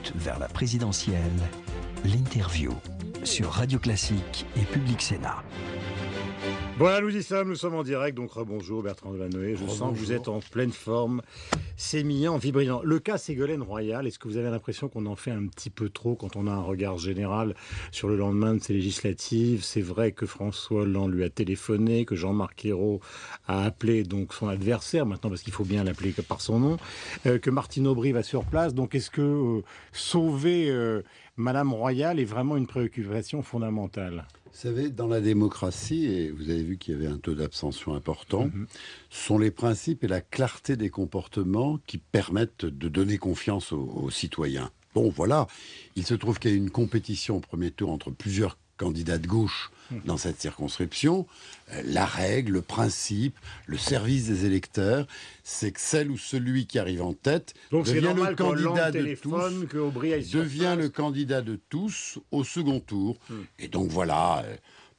route vers la présidentielle, l'interview sur Radio Classique et Public Sénat. Voilà, nous sommes en direct, donc rebonjour Bertrand Delanoë, je sens que vous êtes en pleine forme, sémillant, vibrant. Le cas Ségolène Royal, est-ce que vous avez l'impression qu'on en fait un petit peu trop quand on a un regard général sur le lendemain de ces législatives? C'est vrai que François Hollande lui a téléphoné, que Jean-Marc Ayrault a appelé donc son adversaire, maintenant parce qu'il faut bien l'appeler par son nom, que Martine Aubry va sur place, donc est-ce que sauver Madame Royal est vraiment une préoccupation fondamentale? Vous savez, dans la démocratie, et vous avez vu qu'il y avait un taux d'abstention important, sont les principes et la clarté des comportements qui permettent de donner confiance aux citoyens. Bon, voilà, il se trouve qu'il y a une compétition au premier tour entre plusieurs candidats de gauche dans cette circonscription. La règle, le principe, le service des électeurs, c'est que celle ou celui qui arrive en tête devient le candidat de tous, devient le candidat de tous au second tour. Et donc voilà,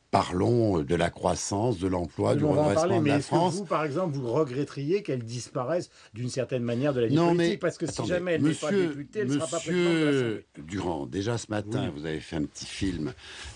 parlons de la croissance, de l'emploi, du redressement de la France. Est-ce que vous, par exemple, vous regretteriez qu'elle disparaisse d'une certaine manière de la vie politique? Parce que si jamais elle n'est pas députée, elle ne sera pas présidente de l'Assemblée. Durand, déjà ce matin, vous avez fait un petit film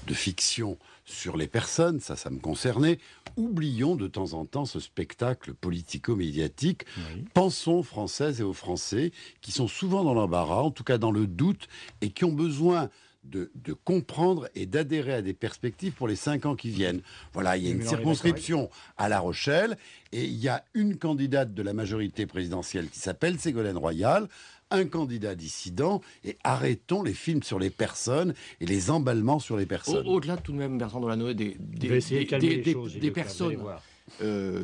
de fiction sur les personnes, ça me concernait. Oublions de temps en temps ce spectacle politico-médiatique. Pensons aux Françaises et aux Français qui sont souvent dans l'embarras, en tout cas dans le doute, et qui ont besoin de comprendre et d'adhérer à des perspectives pour les 5 ans qui viennent. Voilà, il y a une circonscription à La Rochelle et il y a une candidate de la majorité présidentielle qui s'appelle Ségolène Royal, un candidat dissident, et arrêtons les films sur les personnes et les emballements sur les personnes. Au-delà tout de même, Bertrand Delanoë, des personnes...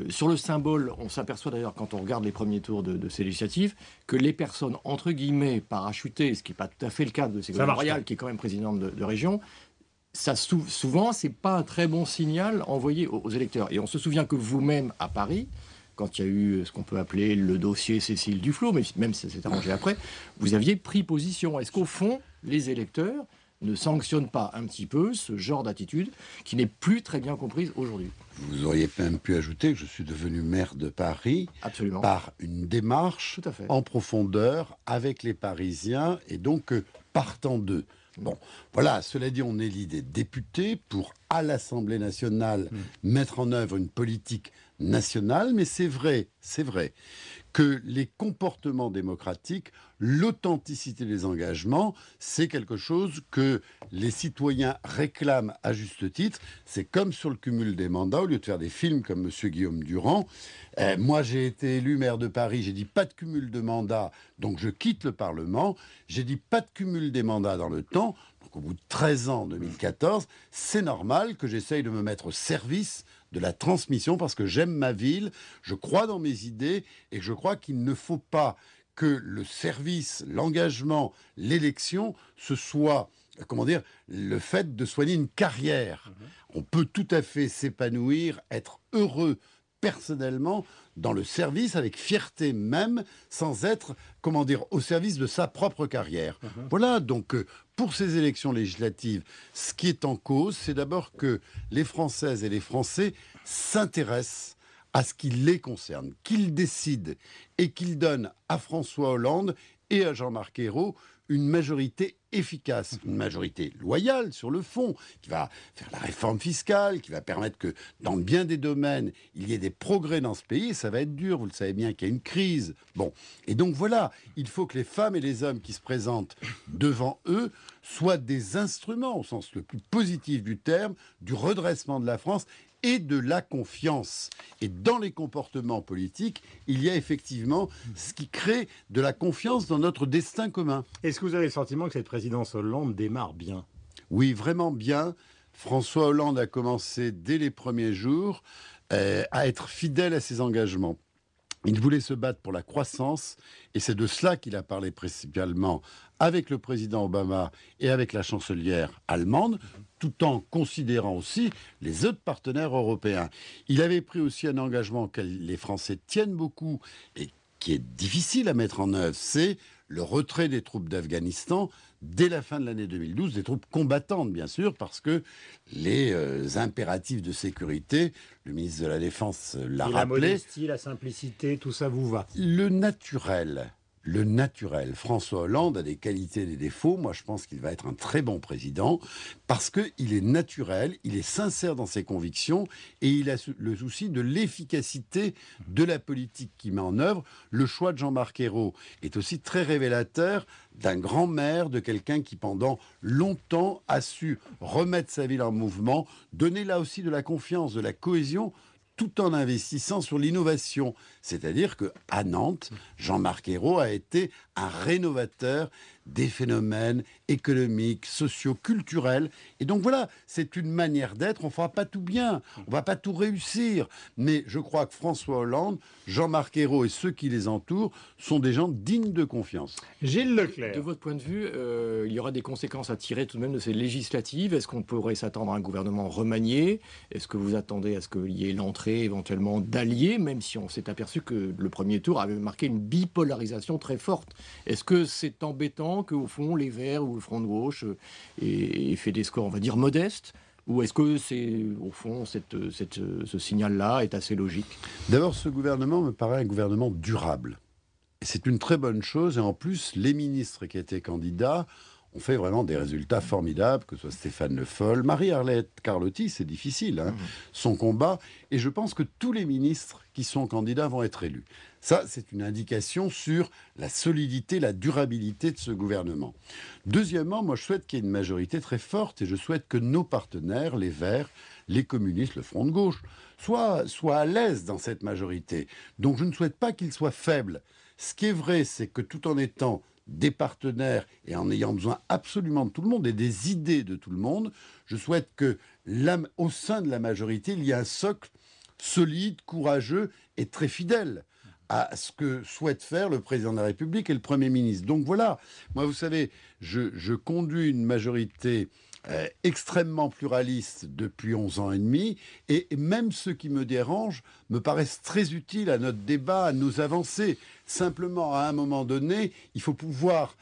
sur le symbole, on s'aperçoit d'ailleurs quand on regarde les premiers tours de ces législatives que les personnes, entre guillemets, parachutées, ce qui n'est pas tout à fait le cas de Ségolène Royal, qui est quand même présidente de région, ça souvent, c'est pas un très bon signal envoyé aux électeurs. Et on se souvient que vous-même, à Paris, quand il y a eu ce qu'on peut appeler le dossier Cécile Duflot, mais même si ça s'est arrangé après, vous aviez pris position. Est-ce qu'au fond, les électeurs ne sanctionnent pas un petit peu ce genre d'attitude qui n'est plus très bien comprise aujourd'hui? Vous auriez même pu ajouter que je suis devenu maire de Paris par une démarche en profondeur avec les Parisiens et donc partant d'eux. Bon, voilà, cela dit, on élit des députés pour, à l'Assemblée nationale, mettre en œuvre une politique nationale, mais c'est vrai que les comportements démocratiques, l'authenticité des engagements, c'est quelque chose que les citoyens réclament à juste titre. C'est comme sur le cumul des mandats, au lieu de faire des films comme M. Guillaume Durand. Moi, j'ai été élu maire de Paris, j'ai dit pas de cumul de mandats, donc je quitte le Parlement. J'ai dit pas de cumul des mandats dans le temps. Donc au bout de 13 ans, 2014, c'est normal que j'essaye de me mettre au service de la transmission parce que j'aime ma ville, je crois dans mes idées et je crois qu'il ne faut pas que le service, l'engagement, l'élection, ce soit, le fait de soigner une carrière. On peut tout à fait s'épanouir, être heureux personnellement dans le service avec fierté même, sans être, au service de sa propre carrière. Voilà, donc pour ces élections législatives, ce qui est en cause, c'est d'abord que les Françaises et les Français s'intéressent à ce qui les concerne, qu'ils décident et qu'ils donnent à François Hollande et à Jean-Marc Ayrault une majorité efficace, une majorité loyale sur le fond, qui va faire la réforme fiscale, qui va permettre que dans bien des domaines, il y ait des progrès dans ce pays, et ça va être dur, vous le savez bien qu'il y a une crise. Bon, et donc voilà, il faut que les femmes et les hommes qui se présentent devant eux soient des instruments, au sens le plus positif du terme, du redressement de la France et de la confiance. Et dans les comportements politiques, il y a effectivement ce qui crée de la confiance dans notre destin commun. Est-ce que vous avez le sentiment que cette présidence Hollande démarre bien? Oui, vraiment bien. François Hollande a commencé dès les premiers jours à être fidèle à ses engagements. Il voulait se battre pour la croissance et c'est de cela qu'il a parlé principalement avec le président Obama et avec la chancelière allemande, tout en considérant aussi les autres partenaires européens. Il avait pris aussi un engagement auquel les Français tiennent beaucoup et qui est difficile à mettre en œuvre, c'est le retrait des troupes d'Afghanistan dès la fin de l'année 2012, des troupes combattantes bien sûr, parce que les impératifs de sécurité, le ministre de la Défense l'a rappelé. La modestie, la simplicité, tout ça vous va? Le naturel, le naturel. François Hollande a des qualités et des défauts. Moi, je pense qu'il va être un très bon président parce qu'il est naturel, il est sincère dans ses convictions et il a le souci de l'efficacité de la politique qu'il met en œuvre. Le choix de Jean-Marc Ayrault est aussi très révélateur d'un grand maire, de quelqu'un qui pendant longtemps a su remettre sa ville en mouvement, donner là aussi de la confiance, de la cohésion, tout en investissant sur l'innovation. C'est-à-dire qu'à Nantes, Jean-Marc Ayrault a été un rénovateur des phénomènes économiques, sociaux, culturels. Et donc voilà, c'est une manière d'être. On ne fera pas tout bien, on ne va pas tout réussir. Mais je crois que François Hollande, Jean-Marc Ayrault et ceux qui les entourent sont des gens dignes de confiance. Gilles Leclerc. De votre point de vue, il y aura des conséquences à tirer tout de même de ces législatives. Est-ce qu'on pourrait s'attendre à un gouvernement remanié? Est-ce que vous attendez à ce qu'il y ait l'entrée éventuellement d'alliés, même si on s'est aperçu que le premier tour avait marqué une bipolarisation très forte? Est-ce que c'est embêtant qu'au fond, les Verts ou le Front de gauche aient fait des scores, on va dire, modestes? Ou est-ce que c'est, au fond, ce signal-là est assez logique? D'abord, ce gouvernement me paraît un gouvernement durable. Et c'est une très bonne chose. Et en plus, les ministres qui étaient candidats ont fait vraiment des résultats formidables, que ce soit Stéphane Le Foll, Marie-Arlette Carlotti, c'est difficile, hein, son combat. Et je pense que tous les ministres qui sont candidats vont être élus. Ça, c'est une indication sur la solidité, la durabilité de ce gouvernement. Deuxièmement, moi, je souhaite qu'il y ait une majorité très forte et je souhaite que nos partenaires, les Verts, les communistes, le Front de gauche, soient à l'aise dans cette majorité. Donc, je ne souhaite pas qu'ils soient faibles. Ce qui est vrai, c'est que tout en étant des partenaires et en ayant besoin absolument de tout le monde et des idées de tout le monde, je souhaite que au sein de la majorité, il y ait un socle solide, courageux et très fidèle à ce que souhaitent faire le président de la République et le Premier ministre. Donc voilà, moi vous savez, je conduis une majorité extrêmement pluraliste depuis 11 ans et demi, et même ceux qui me dérangent me paraissent très utiles à notre débat, à nos avancées. Simplement, à un moment donné, il faut pouvoir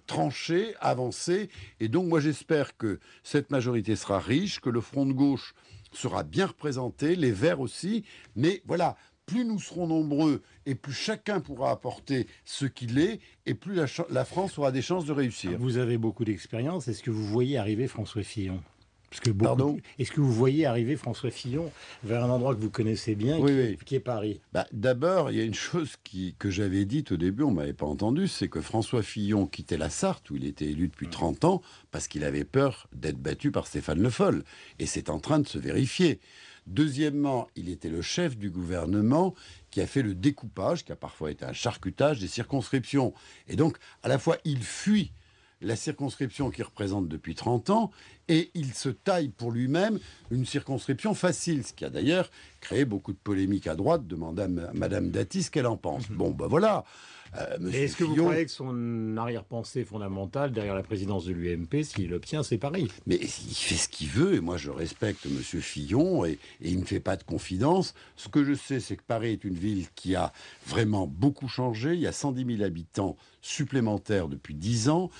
trancher, avancer, et donc moi j'espère que cette majorité sera riche, que le Front de gauche sera bien représenté, les Verts aussi, mais voilà, plus nous serons nombreux et plus chacun pourra apporter ce qu'il est, et plus la France aura des chances de réussir. Vous avez beaucoup d'expérience. Est-ce que vous voyez arriver François Fillon? Pardon ? Est-ce que vous voyez arriver François Fillon vers un endroit que vous connaissez bien, qui est Paris? D'abord, il y a une chose que j'avais dite au début, on ne m'avait pas entendu, c'est que François Fillon quittait la Sarthe, où il était élu depuis 30 ans, parce qu'il avait peur d'être battu par Stéphane Le Foll. Et c'est en train de se vérifier. Deuxièmement, il était le chef du gouvernement qui a fait le découpage, qui a parfois été un charcutage des circonscriptions. Et donc, à la fois, il fuit la circonscription qu'il représente depuis 30 ans, et il se taille pour lui-même une circonscription facile, ce qui a d'ailleurs créé beaucoup de polémiques à droite. Demandez à Madame Dati ce qu'elle en pense. Bon, ben voilà. Est-ce que vous croyez que son arrière-pensée fondamentale derrière la présidence de l'UMP, s'il l'obtient, c'est Paris? Mais il fait ce qu'il veut, et moi je respecte M. Fillon, et il ne fait pas de confidence. Ce que je sais, c'est que Paris est une ville qui a vraiment beaucoup changé. Il y a 110 000 habitants supplémentaires depuis 10 ans.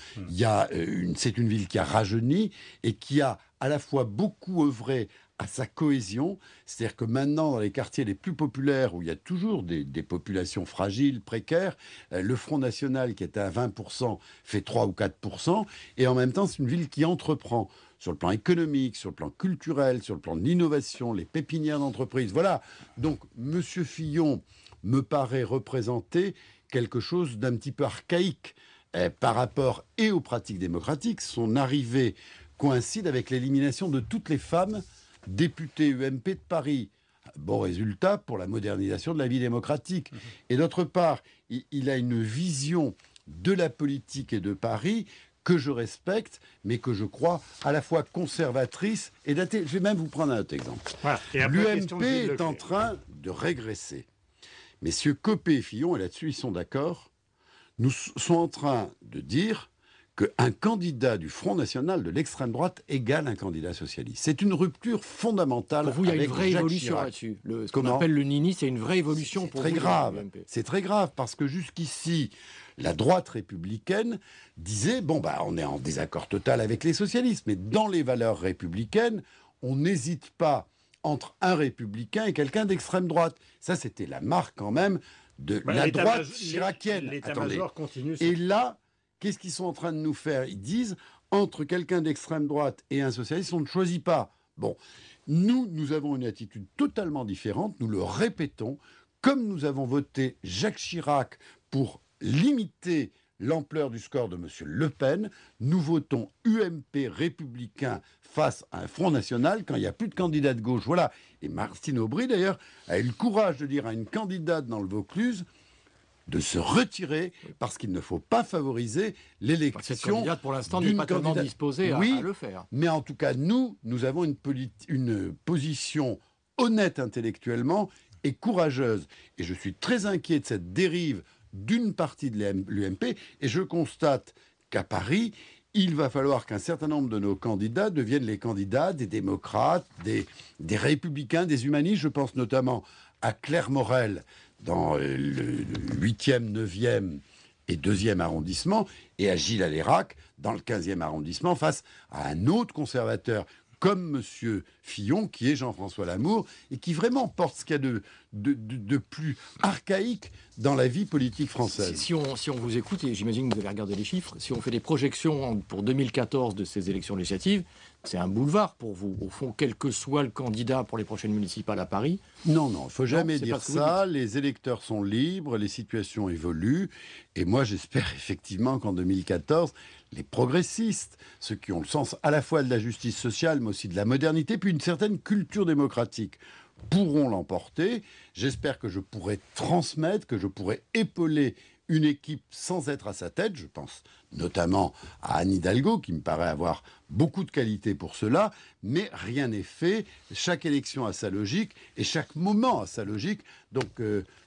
C'est une ville qui a rajeuni et qui a à la fois beaucoup œuvré à sa cohésion, c'est-à-dire que maintenant, dans les quartiers les plus populaires, où il y a toujours des populations fragiles, précaires, le Front National, qui était à 20%, fait 3 ou 4%, et en même temps, c'est une ville qui entreprend sur le plan économique, sur le plan culturel, sur le plan de l'innovation, les pépinières d'entreprise. Voilà. Donc, M. Fillon me paraît représenter quelque chose d'un petit peu archaïque par rapport et aux pratiques démocratiques. Son arrivée coïncide avec l'élimination de toutes les femmes députées UMP de Paris. Bon résultat pour la modernisation de la vie démocratique. Et d'autre part, il a une vision de la politique et de Paris que je respecte, mais que je crois à la fois conservatrice et datée. Je vais même vous prendre un autre exemple. Voilà. L'UMP est en train de régresser. Messieurs Copé et Fillon, et là-dessus ils sont d'accord, sont en train de dire qu'un candidat du Front National de l'extrême droite égale un candidat socialiste. C'est une rupture fondamentale. Pour vous, il y a une vraie évolution là-dessus. Ce qu'on appelle le Nini, c'est une vraie évolution pour vous. C'est très grave. C'est très grave parce que jusqu'ici, la droite républicaine disait on est en désaccord total avec les socialistes, mais dans les valeurs républicaines, on n'hésite pas entre un républicain et quelqu'un d'extrême droite. Ça, c'était la marque quand même de la droite chiracienne. L'état-major continue. Et là, qu'est-ce qu'ils sont en train de nous faire? Ils disent, entre quelqu'un d'extrême droite et un socialiste, on ne choisit pas. Bon, nous avons une attitude totalement différente, nous le répétons, comme nous avons voté Jacques Chirac pour limiter l'ampleur du score de M. Le Pen, nous votons UMP républicain face à un Front National quand il n'y a plus de candidat de gauche. Voilà. Et Martine Aubry, d'ailleurs, a eu le courage de dire à une candidate dans le Vaucluse de se retirer parce qu'il ne faut pas favoriser l'élection. Cette candidate, pour l'instant, n'est pas tellement disposée à le faire. Mais en tout cas, nous avons une position honnête intellectuellement et courageuse. Et je suis très inquiet de cette dérive d'une partie de l'UMP, et je constate qu'à Paris, il va falloir qu'un certain nombre de nos candidats deviennent les candidats des démocrates, des républicains, des humanistes. Je pense notamment à Claire Morel dans le 8e, 9e et 2e arrondissement, et à Gilles Alérac dans le 15e arrondissement, face à un autre conservateur comme M. Fillon, qui est Jean-François Lamour, et qui vraiment porte ce qu'il y a de plus archaïque dans la vie politique française. Si on vous écoute, et j'imagine que vous avez regardé les chiffres, si on fait des projections pour 2014 de ces élections législatives, c'est un boulevard pour vous. Au fond, quel que soit le candidat pour les prochaines municipales à Paris. Non, il ne faut jamais dire ça. Les électeurs sont libres, les situations évoluent. Et moi, j'espère effectivement qu'en 2014, les progressistes, ceux qui ont le sens à la fois de la justice sociale, mais aussi de la modernité, puis une certaine culture démocratique, pourront l'emporter. J'espère que je pourrai transmettre, que je pourrai épauler une équipe sans être à sa tête. Je pense notamment à Anne Hidalgo, qui me paraît avoir beaucoup de qualités pour cela, mais rien n'est fait. Chaque élection a sa logique et chaque moment a sa logique. Donc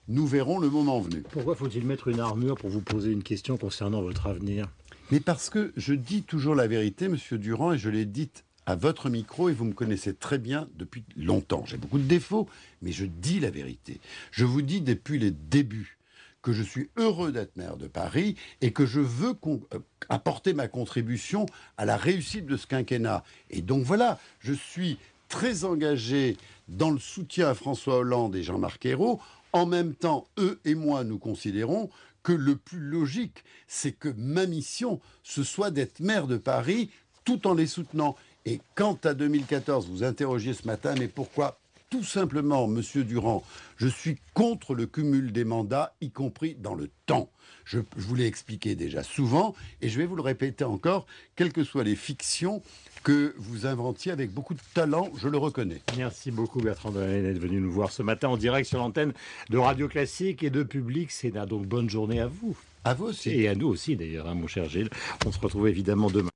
nous verrons le moment venu. Pourquoi faut-il mettre une armure pour vous poser une question concernant votre avenir? Mais parce que je dis toujours la vérité, Monsieur Durand, et je l'ai dite à votre micro, et vous me connaissez très bien depuis longtemps. J'ai beaucoup de défauts, mais je dis la vérité. Je vous dis depuis les débuts que je suis heureux d'être maire de Paris et que je veux apporter ma contribution à la réussite de ce quinquennat. Et donc voilà, je suis très engagé dans le soutien à François Hollande et Jean-Marc Ayrault. En même temps, eux et moi, nous considérons que le plus logique, c'est que ma mission, ce soit d'être maire de Paris tout en les soutenant. Et quant à 2014, vous interrogiez ce matin, mais pourquoi? Tout simplement, Monsieur Durand, je suis contre le cumul des mandats, y compris dans le temps. Je vous l'ai expliqué déjà souvent, et je vais vous le répéter encore, quelles que soient les fictions que vous inventiez avec beaucoup de talent, je le reconnais. Merci beaucoup Bertrand Delanoë d'être venu nous voir ce matin en direct sur l'antenne de Radio Classique et de Public Sénat. Donc bonne journée à vous. À vous aussi. Et à nous aussi d'ailleurs, hein, mon cher Gilles. On se retrouve évidemment demain.